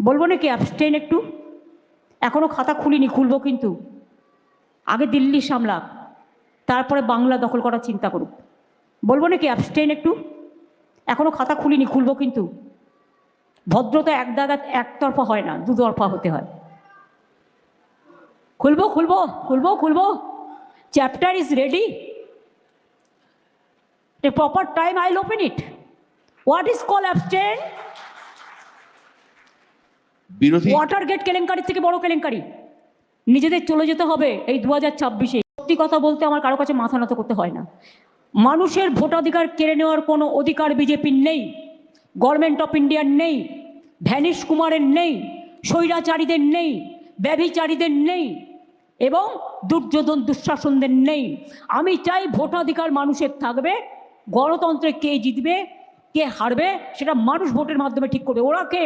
বলবো নাকি অ্যাবস্টেন একটু? এখনো খাতা খুলিনি, খুলবো কিন্তু। আগে দিল্লি সামলাক, তারপরে বাংলা দখল করার চিন্তা করুক। বলবো নাকি অ্যাবস্টেন একটু? এখনো খাতা খুলিনি, খুলবো কিন্তু। ভদ্রতা একতরফা হয় না, দুতরফা হতে হয়। খুলবো খুলবো খুলবো খুলবো। Chapter is ready. A proper time I'll open it. What is call abstain? বিরোধী ওয়াটার গেট কেলেঙ্কারির থেকে বড় কেলেঙ্কারি। নিজেদের চলে যেতে হবে এই 2026-এ। সত্যি কথা বলতে আমার কারো কাছে মাথা নত করতে হয় না। মানুষের ভোটাধিকার কেড়ে নেওয়ার কোনো অধিকার বিজেপির নেই, গভর্নমেন্ট অফ ইন্ডিয়ার নেই, ভ্যানিশ কুমারের নেই, স্বৈরাচারীদের নেই, ব্যভিচারীদের নেই এবং দুর্যোধন দুঃশাসনদের নেই। আমি চাই ভোটাধিকার মানুষের থাকবে। গণতন্ত্রে কে জিতবে কে হারবে সেটা মানুষ ভোটের মাধ্যমে ঠিক করবে। ওরা কে?